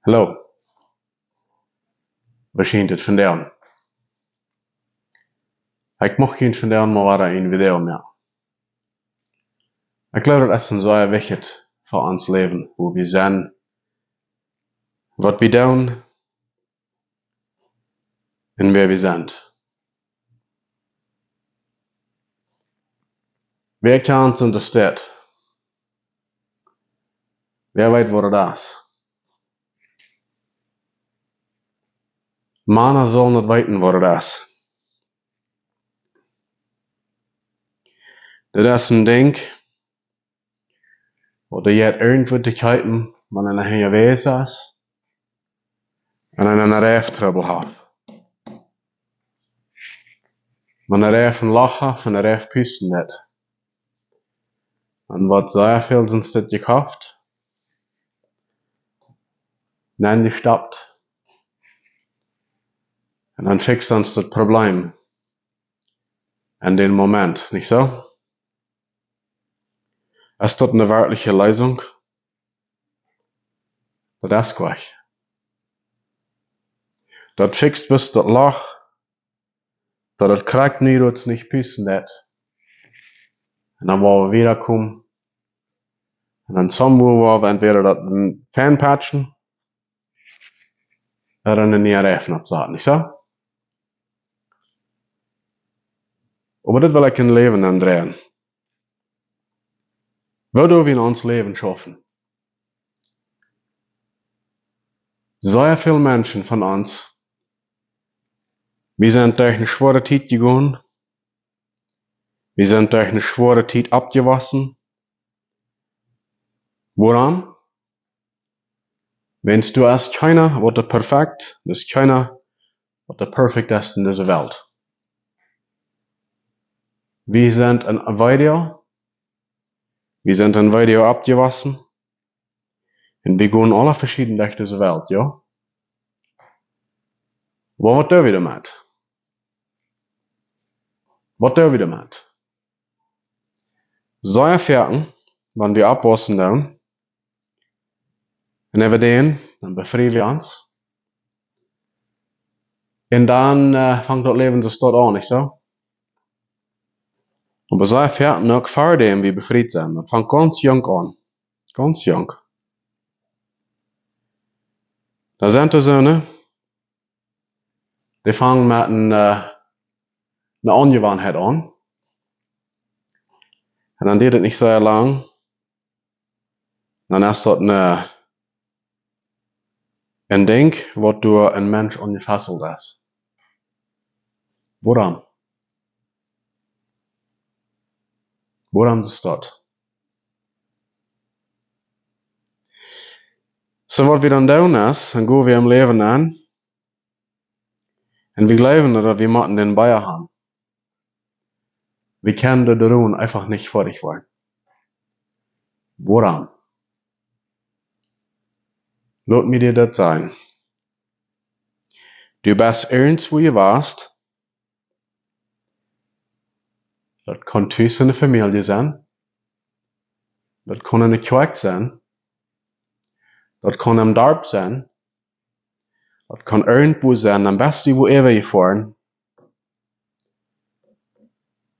Hallo, wat schijnt het vandaan? Ik mocht geen vandaan maar weer een video meer. Ik glaube, dat is een zeer wichtig voor ons leven, hoe we zijn, wat we doen en wer we zijn. Wer kan ons ondersteunen? Wer weet wat het is? Mannen zullen niet weten wat het is. Dat is een ding, wat je irgendwo te kijken, man in een wezen is, en in een rijftrouble heeft. Man een rijf een lachen, van een rijf pusten net. En wat zeer veel zijn dit gekauft, nein, die stoppt. En dan fixt ons das Problem in dem Moment, nicht so? Ist das eine wirkliche Lösung? Das ist gleich. Das fixt bis das Loch, dass das kriegt nie, dass es nicht pissen wird. Und dann wollen wir wiederkommen. Und dann somewhere wollen wir entweder das ein Fan patchen, oder eine neue Reifen absagen, nicht so? Aber das will ich in Leben andrehen. Wo wir in ons Leben schaffen? Sehr viele Menschen von uns, wir sind durch eine schwere Zeit gegangen, wir sind durch eine schwere Zeit abgewaschen. Woran? Wenn's du hast keiner, wat er perfekt, dus keiner, wat er perfekt ist in dieser Welt. Wir sind ein Video abgewaschen, und wir gehen alle verschieden durch diese Welt, ja? Wat doen we damit? Wat doen we damit? Sehr vierten, wenn wir abwaschen dann, und wenn wir dann befreien wir uns. Und dann fängt das Leben so dort an, nicht so? Aber sehr vierten, auch vor dem wir befreit sind. Das fängt ganz jung an. Ganz jung. Da sind die Söhne, die fangen mit einer Angewohnheit an. Und dann geht es nicht sehr lang. Dann ist das ein Ding, was durch ein Mensch angefasselt ist. Woran? Woran ist das? So, was wir dann tun ist, dann gehen wir im Leben an. Und wir glauben, dass wir müssen den Bayer haben. Wir können das tun einfach nicht fertig werden. Woran? Lass mir dir das sagen. Du bist ernst, wo du warst. Das kann Tüß in der Familie sein. Das kann in der Kirche sein. Das kann am Dorf sein. Das kann irgendwo sein, am besten wo ihr fahren.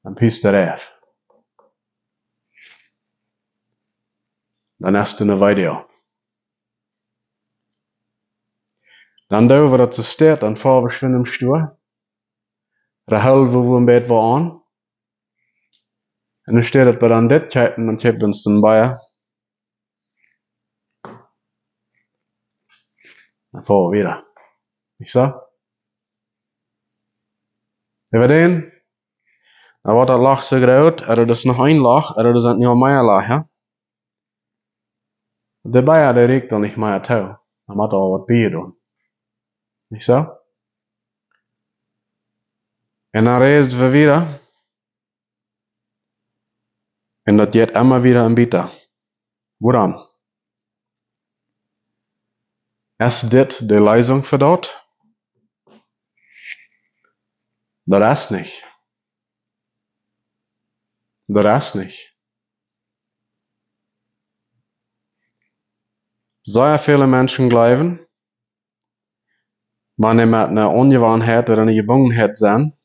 Dann pisst der auf. Dann hast du eine Video. Dann da, wo das so steht, dann fahren wir schön im Stuhl. Der halbe, wo im Bett war an. Und dann steht das bei dann das Käppen, dann tippt uns den Bayer. Dann fahren wir wieder. Nicht so? Über den, dann wird das Loch so groß, oder das ist noch ein Loch, oder das sind noch mehr Loch, ja? Der Bayer, der regt dann nicht mehr zu. Dann muss er auch was Bier tun. Nicht so? Und dann redet wir wieder. Und das geht immer wieder im Bieter. Woran? Ist das die Lösung für dort? Das ist nicht. Das ist nicht. Sehr viele Menschen glauben, Wanneer met een ongewoonheid of een gebongenheid zijn,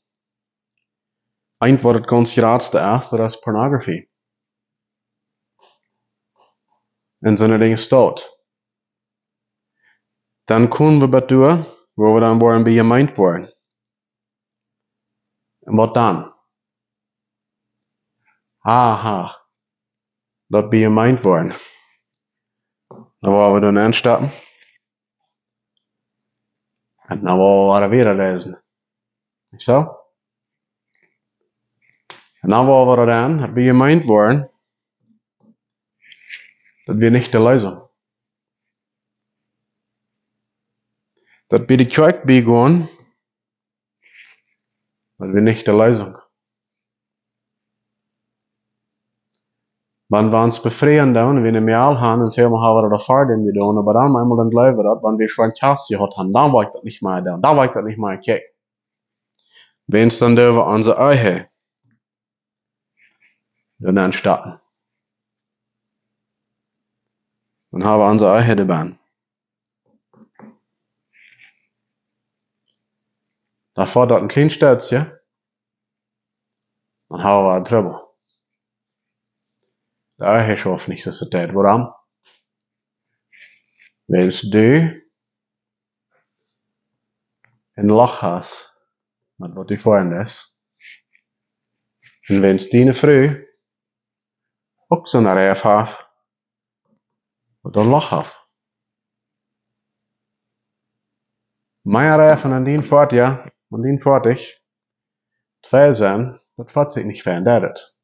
eind wat het ganz grootste is, dat is pornografie. En zo'n dingen staat. Dan kunnen we wat doen, waar we dan worden bejamend worden. En wat dan? Haha, dat bejamend worden. Dan waar we dan instappen. En dan waar we weer lezen. Zo? En dan waar we dan het bejamend worden, dat wir nicht de Lösung. Dat wir die Kerk begonnen, dat wir nicht de Lösung. Wann wir uns befreien dann, wenn wir mehr haben, und sagen, haben wir das Fahrrad getan, aber dann einmal dann glauben wir das, wenn wir schon Chance gehabt haben, dann war ich das nicht mehr da, da war ich das nicht mehr okay. Wenn es dann über unsere Eihe, dann starten. Dann haben wir unsere Eihe dabei. Da fährt das ein kleines Stötzchen, dann haben wir einen Trouble. Der Eihe schafft nicht so Zeit. Warum? Weil du ein Loch hast, mit was du vorhin ist. Und wenn es deine Frau auch so eine Reif hat, wat een Loch hat. Mijn Reifen an den fort, ja, an den fertig. Twee zijn, dat vat zich niet fijn, dat het.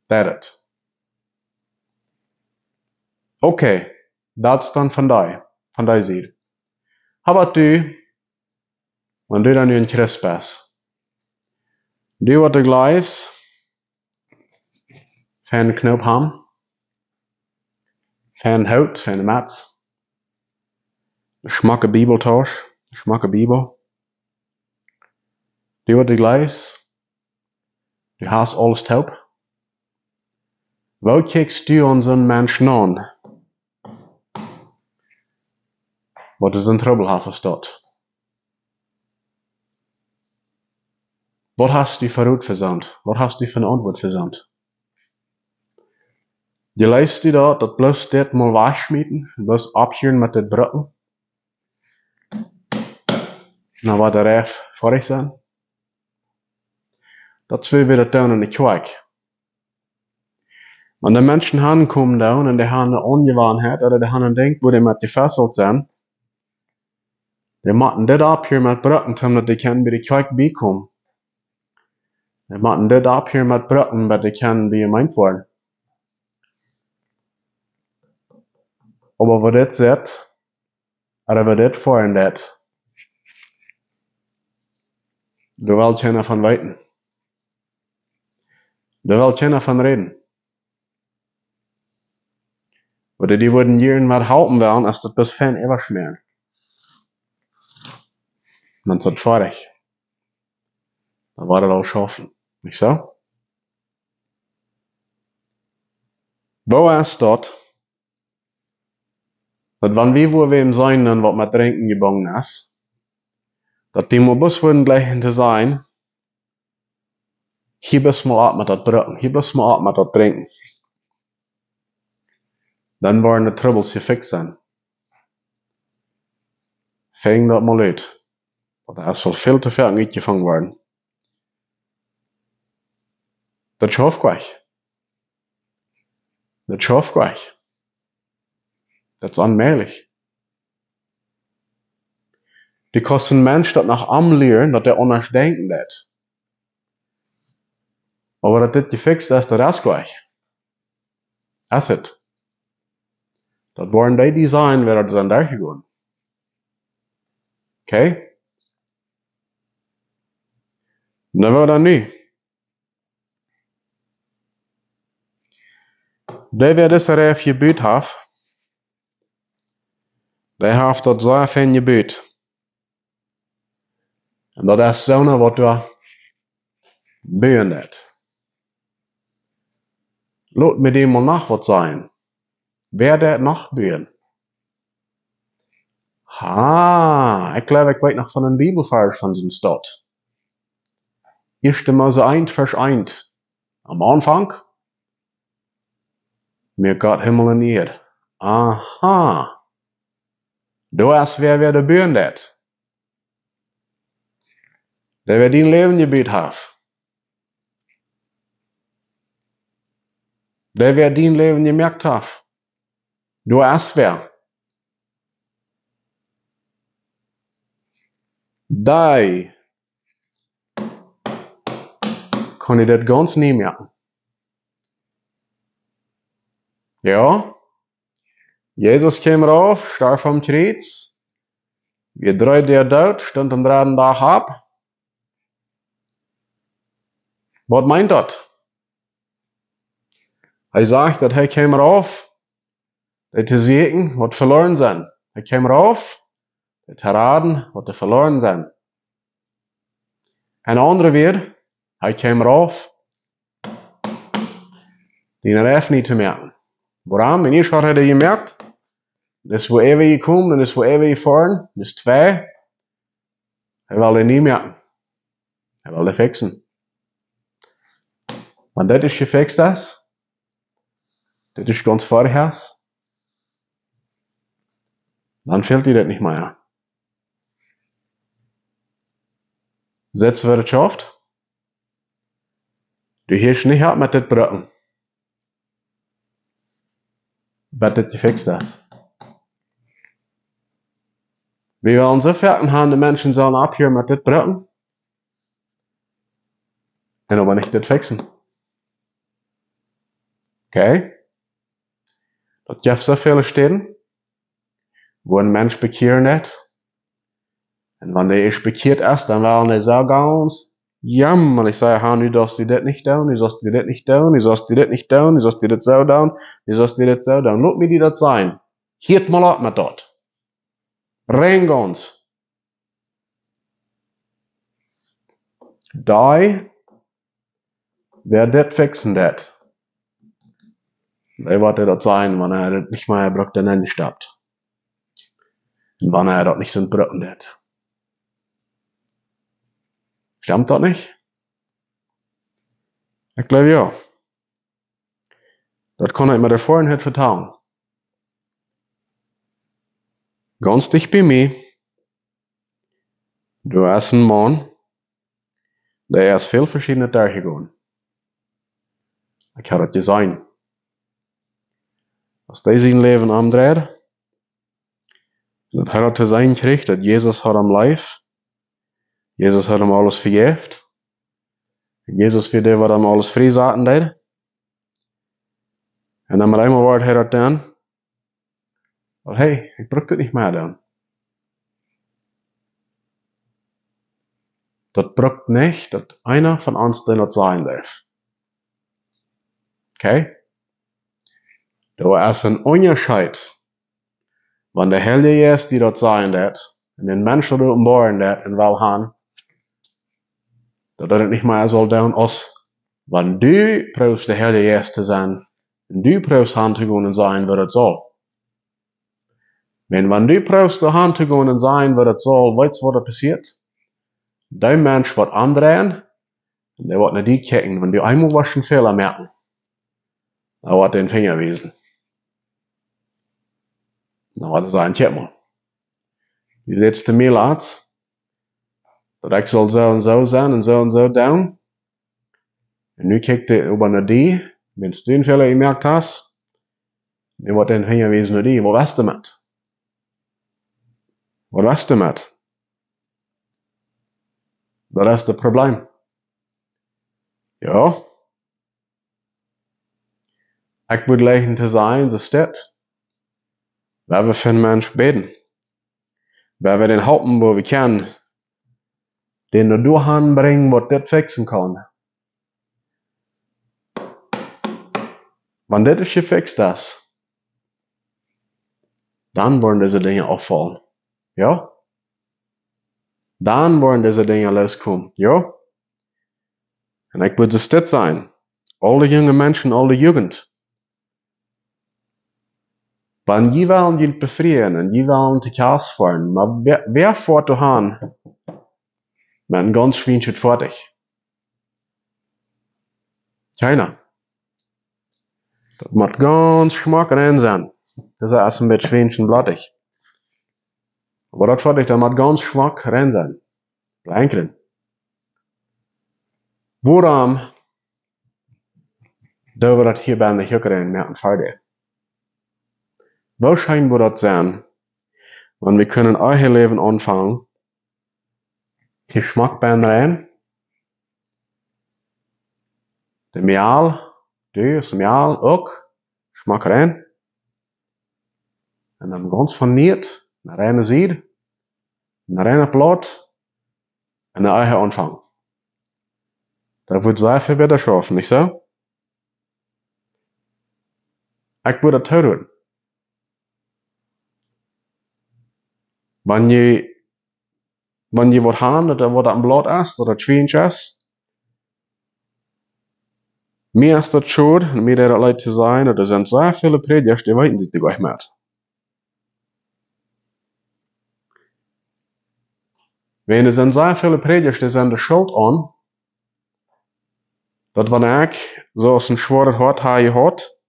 Dat het. Oké, dat is dan van die zijde. Aber du, wenn du dann in Christ bist, du wat de gleis, van Knoop haben, van Hout, van Mats, schmacke Bibeltausch, schmacke Bibel. Du wat de gleis, du hast alles taub. Wo kijkst du unseren Menschen an? Wat is een trouble verstaat? Wat hast du verroet verzand? Wat hast du van antwoord verzand? Je leest du dat bloos dit mal wegschmieden, bloos abhuren met dit brutten? Nou wat er even voor zijn? Dat zullen we dat doen in de kerk. Wenn die Menschen ankommen da und die haben eine Ungewohnheit oder die haben ein Ding, wo die mit gefesselt sind, die machen das ab hier mit Brücken, damit die können bei der Kirche beikommen. Die machen das ab hier mit Brücken, damit die können bei gemeint werden. Aber was das sagt, oder was das verändert, du willst keiner von weiten. Du willst keiner von reden. Oder die würden jeden was halten wollen, als das bis fein überschmieren. Man ist fertig. Dann war das auch schaffen. Nicht so? Wo ist das? Dat wenn wir wo wem sein, dann was mit Trinken gebangen ist, dat die mal bloß würden gleich hinter sein, hier bloß mal ab mit dat Brücken, hier bloß mal ab mit dat Trinken. Dann waren die Troubles gefixt sein. Fing dat mal uit. Want er soll viel zu viel nicht gefangen werden. Dat schafft gleich. Dat schafft gleich. Dat is onmöglich. Die kosten Mensch dat nach anleeren, dat der anders denken dat. Aber dat dit gefixt ist, dat is gleich. Is het. Dat waren die design, waar dat zijn daar gegaan. Okay? Dan wil dat nu. Die wer deze reef gebuut heeft, die heeft dat zo fijn gebuut. En dat is zo'n wat we buien dat. Laat me die mal nach wat zijn. Wer dat nog buien? Ich glaube, ich weet noch von einem Bibelvers von diesem Stott. 1. Mose 1, Vers 1. Am Anfang, mir Gott Himmel und Erde. Aha. Du hast wer der Bühne det. Der wer din Leben gebiet hat. Der wer din Leben gemerkt hat. Du hast wer. Die kann ich das ganz nie merken. Ja, Jesus kam rauf, starb vom Kreuz, wir dreht der Tod, stund am dritten Tag ab. Was meint das? Er sagt, dass er kam rauf, das zu siegen, was verloren sind. Er kam rauf, das zu raten, was verloren sind. Ein anderer wird, er kam rauf, den Ref nicht zu merken. Warum? In eerst had hij gemerkt, dus wo er weer komt en dus wo er weer fahren, dus 2, hij wilde niet merken. Hij wilde fixen. Want dit is gefixt is, dit is ganz vorher, dann fehlt dir das nicht mehr. Sitzwirtschaft, du hirst nicht ab mit dit Brücken. Was das gefixt ist. Wir wollen so fertig haben, die Menschen sollen abhören mit dit Brücken. Und aber nicht das fixen. Okay? Das gibt so viele Städte, wo ein Mensch bekehren hat. Und wenn der erst bekehrt ist, dann wollen die so ganz jammern. Ich sage, du sollst dir das nicht tun, du sollst dir das nicht tun, du sollst dir das nicht tun, du sollst dir das so tun, du sollst dir das so tun. Lass mir dir das sein. Hiert mal ab mit dort. Rein ganz. Die, wer das fixen das. Der wird das sein, wenn er das nicht mehr braucht, dann nicht stoppt. Und wenn er das nicht so brücken das. Stimmt das nicht? Ich glaube ja. Das kann ich mir der Vorhin vertrauen. Ganz dicht bei mir. Du hast einen Mann, der ist viel verschiedene Tage gegangen. Ich habe das gesehen. Als der sein Leben umdreht, dann hat er zu sein gekriegt, dass Jesus hat am Leib. Jesus hat ihm alles vergeben. Jesus für die, was ihm alles freisaten hat. Und dann mit einmal Wort hat er dann, well, hey, ich brauche das nicht mehr dann. Das braucht nicht, dass einer von uns das sein darf. Okay? Da ist ein Unterschied, wenn der Heilige ist, die dort sein wird, und den Menschen dort geboren wird, in Walhan, dass er nicht mehr soll tun, als wenn du brauchst der Heilige ist zu sein, und du brauchst Hand zu gehen und sein, wird es soll. Wenn du brauchst die Hand zu gehen und sein, wird es soll, weißt du, was da passiert? Der Mensch wird andrehen, und der wird nicht die kicken. Wenn du einmal was einen Fehler merken, dann wird den Finger wiesen. Dann wird er sagen, check mal. Wie sieht's zu mir aus? Dat ik soll so und so sein und so down. Und nu kijkt er über naar die, wenn du den Fehler gemerkt hast, dann wird den Finger wiesen naar die. Wo warst du mit? Wo warst du mit? Das ist das Problem. Ja. Ich würde leichen zu sein, so steht. Weil wir für einen Mensch beten. Weil wir den Haupten, wo wir können, den nur du anbringen, was das fixen kann. Wenn das gefixt ist, dann wollen diese Dinge auffallen. Ja? Dann wollen diese Dinge loskommen. Ja? Und ich würde es das sein. Alle junge Menschen, alle Jugend. Wann je wollen je befrieren und je wollen te Chaos fahren, maar wer fährt du han? Met een ganz schwinschet fertig. Keiner. Dat moet ganz schmack rein sein. Das ist erst ein bisschen schwinschen blattig. Aber das fertig, da moet ganz schmack rein sein. Blanken. Waarom doen we dat hier bij de Jukkerin met een vader? Waarschijnlijk wordt dat zijn, want we kunnen eigen leven aanvangen. Geschmack bij rein. De meal, dus meal ook. Schmack rein. En dan ganz van niet naar een zijde, naar een plaat en naar eigen aanvangen. Dat wordt sehr viel besser schaffen, nicht so? Ik würde das tun. Wenn je wat haben, dat wat een blad is, dat het schwinsch is, meer is dat schuld, en meer dat leid te zijn, dat er zijn sehr viele Predigers, die weten zich gleich met. Wenn er zijn sehr viele Predigers, die zijn de schuld aan, dat wanneer ik zoals een schwaar hart had,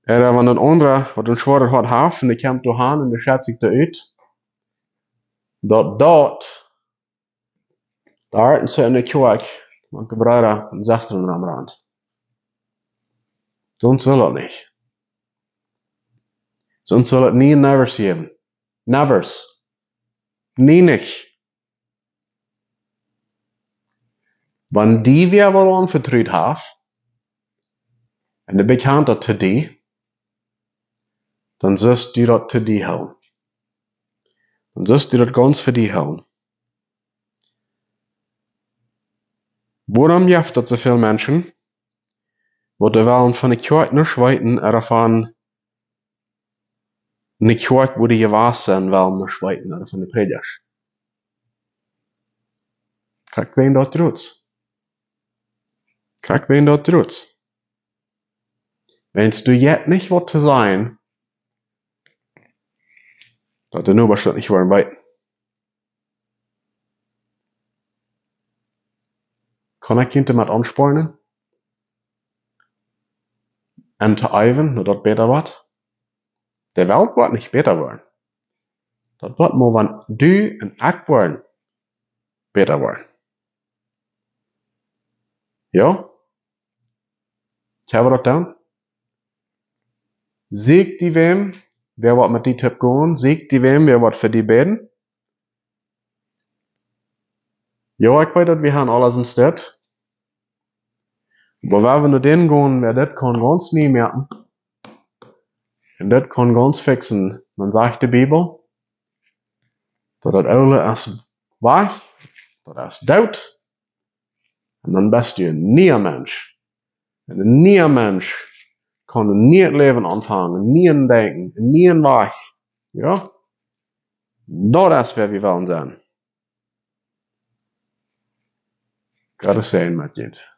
er wanneer een andere wat een schwaar hart heeft, en die komt door aan en die schat zich eruit, dat daar is een kerk, man gebruikt een 16 am Rand. Sonst soll het niet. Sonst soll het nie nevers geben. Nevers. Nie nicht. Wann die weer wel anvertrouwd heeft, en de bekend dat te die, dan zust du dat te die houden. Dan zust du dat ganz für die houden. Waarom jeft dat zoveel mensen, wat de willen van de kerk niet weten, ervan de kerk wo die gewaas zijn willen niet weten, ervan de predikers? Kijk wen dat doet. Kijk wen dat doet. Wenn's du jetzt nicht wat te zijn, dat de nu bestimmt nicht wollen weten. Kan ik je met aanspornen? En te eiven, dat dat beter wordt? De Welt wordt nicht beter worden. Dat wordt maar wann du en ik worden beter worden. Ja? Hebben we dat dan? Siegt die wem, wer wat met die Tipp gaan? Siegt die wem, wer wat für die beten? Ja, ik weet dat we gaan alles in stad. Maar waar we naar den gaan, wer dat kan ganz nie merken. En dat kan ganz fixen. Dan sagt de Bibel, dat het oude is weg, dat is dood. En dan bist je een nieuw mens. En een nieuw mens kan een nieuw leven aanvangen, een nieuw denken, een nieuw weg. Ja? Dat is waar we willen zijn. Gotta say, met je.